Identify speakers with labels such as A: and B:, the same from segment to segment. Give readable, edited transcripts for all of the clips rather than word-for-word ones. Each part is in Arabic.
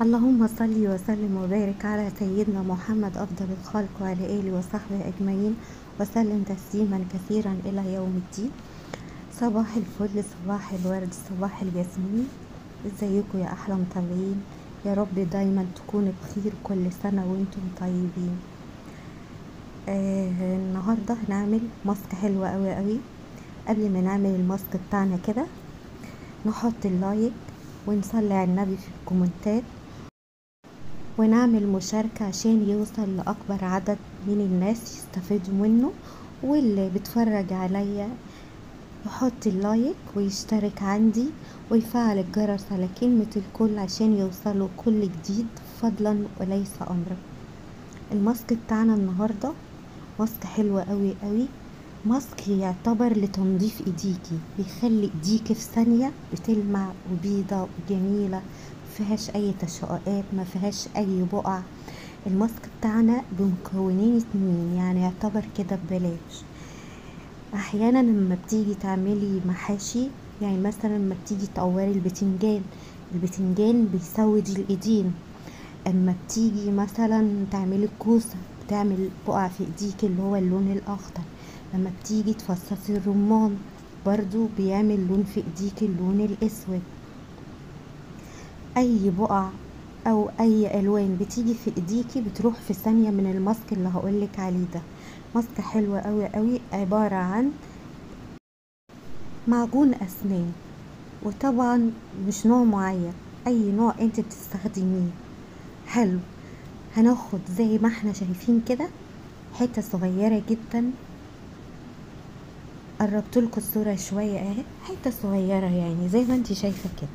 A: اللهم صل وسلم وبارك على سيدنا محمد أفضل الخلق وعلى آله وصحبه أجمعين وسلم تسليما كثيرا إلى يوم الدين. صباح الفل، صباح الورد، صباح الياسمين. ازيكم يا أحلى مطلعين؟ يا رب دايما تكونوا بخير، كل سنة وانتم طيبين. النهاردة هنعمل ماسك حلوة قوي قوي. قبل ما نعمل الماسك بتاعنا كده نحط اللايك ونصلي على النبي في الكومنتات ونعمل مشاركة عشان يوصل لأكبر عدد من الناس يستفيدوا منه، واللي بتفرج عليا يحط اللايك ويشترك عندي ويفعل الجرس على كلمة الكل عشان يوصلوا كل جديد فضلا وليس أمرا. الماسك بتاعنا النهاردة ماسك حلو قوي قوي. ماسك يعتبر لتنظيف ايديكي، بيخلي ايديكي في ثانية بتلمع وبيضة وجميلة، مفيهاش اي تشققات، مفيهاش اي بقع. الماسك بتاعنا بمكونين 2، يعني يعتبر كده ببلاش. احيانا لما بتيجي تعملي محاشي، يعني مثلا لما بتيجي تقوري البتنجان بيسود الايدين. اما بتيجي مثلا تعملي الكوسة بتعمل بقع في ايديك اللي هو اللون الاخضر. لما بتيجي تفصصي الرمان برضو بيعمل لون في ايديك اللون الاسود. اي بقع او اي الوان بتيجي في ايديكي بتروح في ثانية من الماسك اللي هقولك عليه ده. ماسك حلوة قوي قوي، عبارة عن معجون اسنان، وطبعا مش نوع معين، اي نوع انت بتستخدميه حلو. هناخد زي ما احنا شايفين كده حتة صغيرة جدا، قربتلكوا الصورة شوية اهي، حتة صغيرة يعني زي ما انت شايفة كده.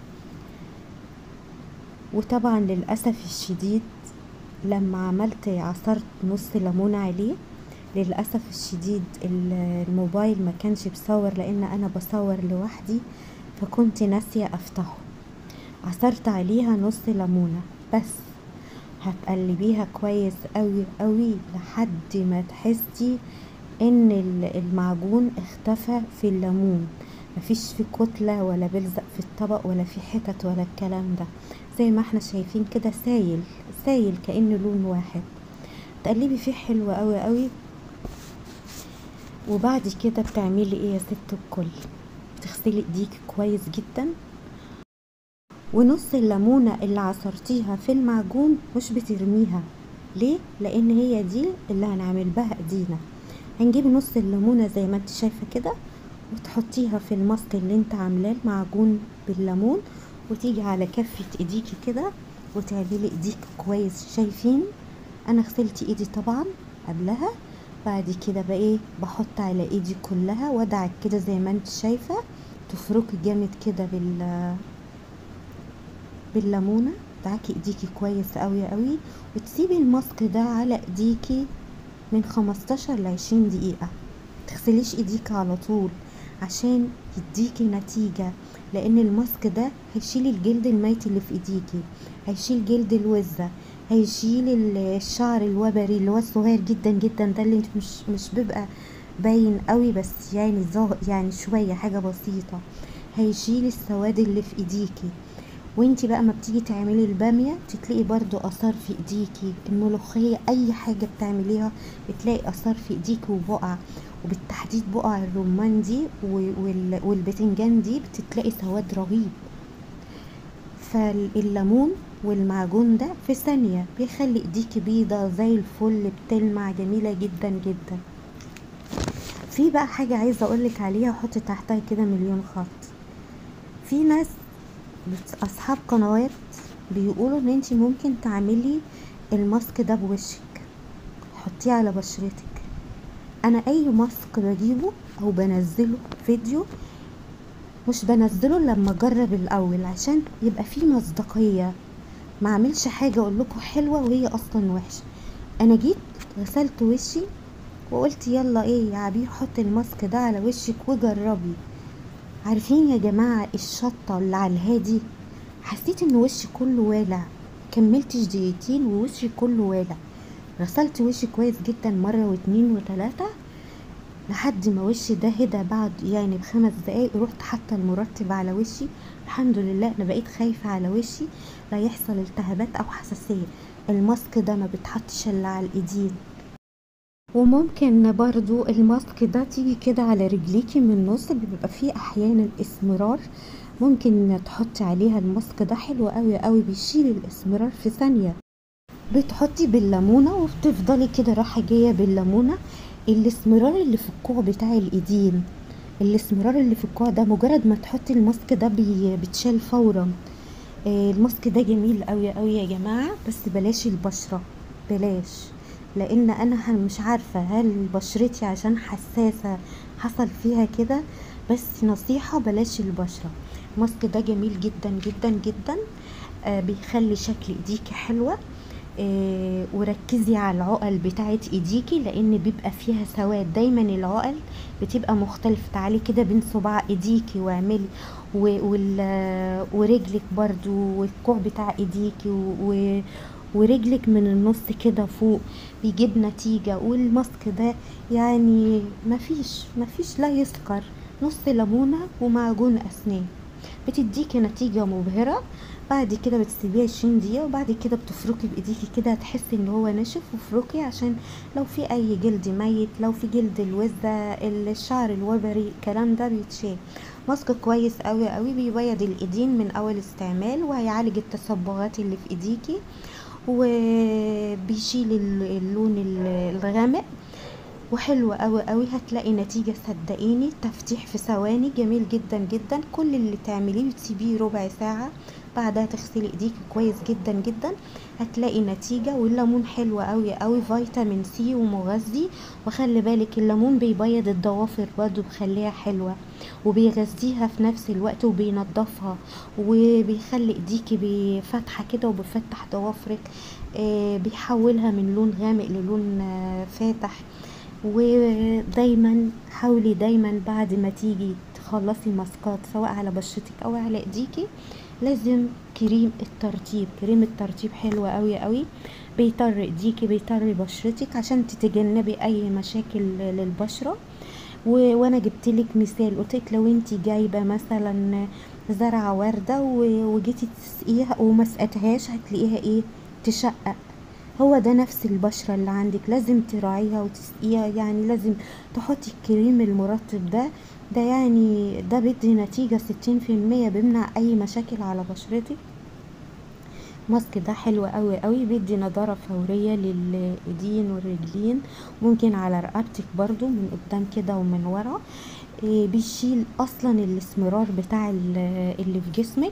A: وطبعا للأسف الشديد لما عصرت نص ليمون عليه، للأسف الشديد الموبايل ما كانش بصور لان انا بصور لوحدي، فكنت ناسية افتحه. عصرت عليها نص ليمونة بس. هتقلبيها كويس قوي قوي لحد ما تحسي ان المعجون اختفى في الليمون، مفيش في كتلة ولا بلزق في الطبق ولا في حتت ولا الكلام ده، زي ما احنا شايفين كده سايل سايل كأنه لون واحد. تقلبي فيه حلو قوي قوي. وبعد كده بتعملي ايه يا ست الكل؟ بتغسلي ايديك كويس جدا، ونص الليمونة اللي عصرتيها في المعجون مش بترميها. ليه؟ لان هي دي اللي هنعمل بها ايدينا. هنجيب نص الليمونة زي ما انت شايفة كده وتحطيها في الماسك اللي انت عاملاه المعجون بالليمون، وتيجي على كفة ايديكي كده وتعملي ايديك كويس. شايفين انا غسلت ايدي طبعا قبلها. بعد كده بقى ايه؟ بحط على ايدي كلها وادعك كده زي ما انت شايفة، تفركي جامد كده بالليمونة. دعكي ايديكي كويس قوي قوي، وتسيبي الماسك ده على ايديكي من 15 ل 20 دقيقة. تغسليش ايديك على طول عشان يديكي نتيجة، لان الماسك ده هيشيل الجلد الميت اللي في ايديكي، هيشيل جلد الوزة، هيشيل الشعر الوبري اللي هو الصغير جدا جدا ده، اللي انت مش بيبقى باين قوي بس يعني يعني شوية حاجة بسيطة. هيشيل السواد اللي في ايديكي. وانتي بقى ما بتيجي تعملي البامية بتلاقي برضو اثار في ايديكي، الملوخية، اي حاجة بتعمليها بتلاقي اثار في ايديكي وبقع، وبالتحديد بقع الرمان دي والبتنجان دي بتلاقي سواد رهيب. فالليمون والمعجون ده في ثانية بيخلي ايديكي بيضة زي الفل، بتلمع جميلة جدا جدا. في بقى حاجة عايزة اقولك عليها، حطي تحتها كده مليون خط. في ناس اصحاب قنوات بيقولوا ان انتي ممكن تعملي الماسك ده بوشك، حطيه على بشرتك. انا اي ماسك بجيبه او بنزله فيديو مش بنزله لما اجرب الاول عشان يبقى فيه مصداقية، ما اعملش حاجة اقول لكم حلوة وهي اصلا وحشة. انا جيت غسلت وشي وقلت يلا ايه يا عبير حط الماسك ده على وشك وجربي. عارفين يا جماعة الشطة اللي على الهادي، حسيت ان وشي كله والع، كملتش دقيقتين ووشي كله والع. غسلت وشي كويس جدا مرة واتنين وتلاتة لحد ما وشي ده هدى. بعد يعني ب5 دقايق رحت حاطه المرطب على وشي. الحمد لله انا بقيت خايفة على وشي، لا يحصل التهابات او حساسية. الماسك ده ما بيتحطش الا على الايدين. وممكن برضو الماسك ده تيجي كده على رجليكي من النص، بيبقى فيه احيانا اسمرار، ممكن تحطي عليها الماسك ده، حلو قوي قوي، بيشيل الاسمرار في ثانية. بتحطي بالليمونة وبتفضلي كده رايحة جاية بالليمونة. الاسمرار اللي في الكوع بتاع الايدين، الاسمرار اللي في الكوع ده، مجرد ما تحطي الماسك ده بتشال فورا. الماسك ده جميل قوي قوي يا جماعة، بس بلاش البشرة، بلاش، لان انا مش عارفة هل بشرتي عشان حساسة حصل فيها كده، بس نصيحة بلاش البشرة. الماسك ده جميل جدا جدا جدا، بيخلي شكل ايديكي حلوة. وركزي على العقل بتاعت ايديكي، لان بيبقى فيها سواد دايما، العقل بتبقى مختلفة. تعالي كده بين صباع ايديكي واعملي، ورجلك برضو، والكوع بتاع ايديكي ورجلك من النص كده فوق، بيجيب نتيجة. والماسك ده يعني مفيش لا يسكر، نص ليمونة ومعجون اسنان، بتديكي نتيجة مبهرة. بعد كده بتسيبيه 20 دقيقة، وبعد كده بتفركي بايديكي كده، هتحسي ان هو ناشف، وفركي عشان لو في اي جلد ميت، لو في جلد الوزة، الشعر الوبري، الكلام ده بيتشال. ماسك كويس قوي قوي، بيبيض الايدين من اول استعمال، وهيعالج التصبغات اللي في ايديكي، وبيشيل اللون الغامق، وحلو قوي قوي، هتلاقي نتيجة صدقيني، تفتيح في ثواني، جميل جدا جدا. كل اللي تعمليه بتسيبيه ربع ساعة، بعدها تغسلي ايديك كويس جدا جدا، هتلاقي نتيجة. والليمون حلو قوي قوي، فيتامين سي ومغذي، وخلي بالك الليمون بيبيض الضوافر برضو، بيخليها حلوة، وبيغذيها في نفس الوقت، وبينضفها، وبيخلي ايديكي بفتحة كده، وبيفتح ضوافرك، بيحولها من لون غامق للون فاتح. ودايما حاولي دايما بعد ما تيجي تخلصي ماسكات، سواء على بشرتك او على ايديكي، لازم كريم الترطيب حلو قوي قوي، بيطر ايديكي، بيطر بشرتك، عشان تتجنبي اي مشاكل للبشرة. وانا جبتلك مثال، قلتلك لو انتي جايبة مثلا زرعة وردة وجيتي تسقيها وما سقتهاش، هتلاقيها ايه؟ تشقق. هو ده نفس البشرة اللي عندك، لازم تراعيها وتسقيها، يعني لازم تحطي الكريم المرطب ده يعني ده بيدي نتيجة 60%، بيمنع اي مشاكل على بشرتك. ماسك ده حلو قوي قوي، بيدي نضارة فورية للايدين والرجلين، ممكن على رقبتك برضو من قدام كده ومن ورا. بيشيل اصلا الاسمرار بتاع اللي في جسمك،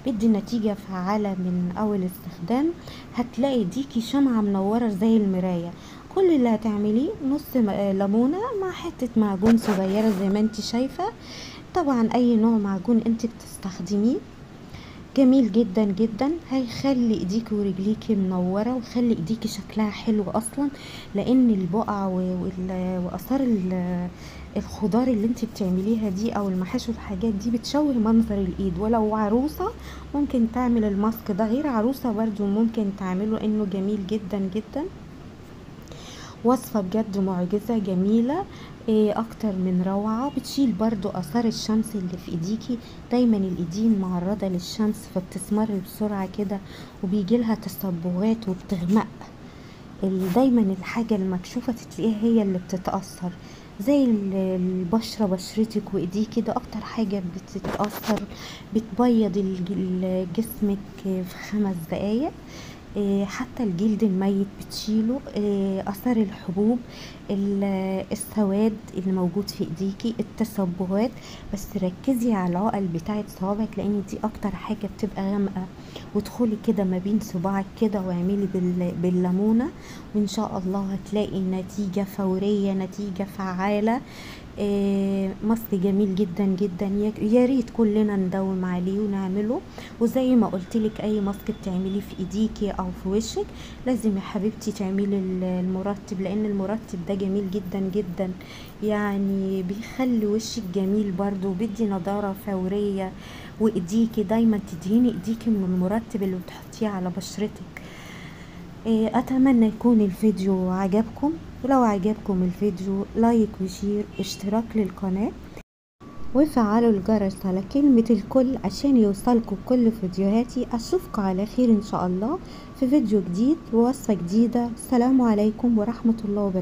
A: بيدي نتيجة فعالة من اول استخدام، هتلاقي ديكي شمعة منورة زي المراية. كل اللي هتعمليه نص ليمونة مع حتة معجون صغيرة زي ما انت شايفة، طبعا اي نوع معجون انت بتستخدميه، جميل جدا جدا، هيخلي ايديكي ورجليكي منورة، ويخلي ايديكي شكلها حلو اصلا، لان البقع واثار الخضار اللي انت بتعمليها دي، او المحاشي والحاجات دي، بتشوه منظر الايد. ولو عروسة ممكن تعمل الماسك ده، غير عروسة برضو ممكن تعمله، انه جميل جدا جدا، وصفة بجد معجزة جميلة، اكتر من روعة. بتشيل برضو اثار الشمس اللي في ايديكي، دايما الايدين معرضة للشمس فبتسمر بسرعة كده، وبيجي لها تصبغات وبتغمق. دايما الحاجة المكشوفة تلاقيها هي اللي بتتأثر، زي بشرتك وايديكي، ده اكتر حاجة بتتأثر، بتبيض جسمك في 5 دقايق. حتى الجلد الميت بتشيله، اثر الحبوب، السواد اللي موجود في ايديكي، التصبغات. بس ركزي على العقل بتاعت صوابعك، لان دي اكتر حاجة بتبقى غامقة. وادخلي كده ما بين صباعك كده، واعملي بالليمونة، وان شاء الله هتلاقي نتيجة فورية، نتيجة فعالة. ماسك جميل جدا جدا، يا ريت كلنا نداوم عليه ونعمله. وزي ما قلتلك، اي ماسك بتعمليه في ايديكي او في وشك، لازم يا حبيبتي تعملي المرطب، لان المرطب ده جميل جدا جدا، يعني بيخلي وشك جميل برضو، وبيدي نضارة فورية. وايديكي دايما تدهني ايديكي من المرطب اللي بتحطيه على بشرتك. اتمنى يكون الفيديو عجبكم، ولو عجبكم الفيديو لايك وشير، اشتراك للقناة. وفعلوا الجرس على كلمة الكل عشان يوصلكوا كل فيديوهاتي. اشوفكم على خير ان شاء الله في فيديو جديد ووصفة جديدة. السلام عليكم ورحمة الله وبركاته.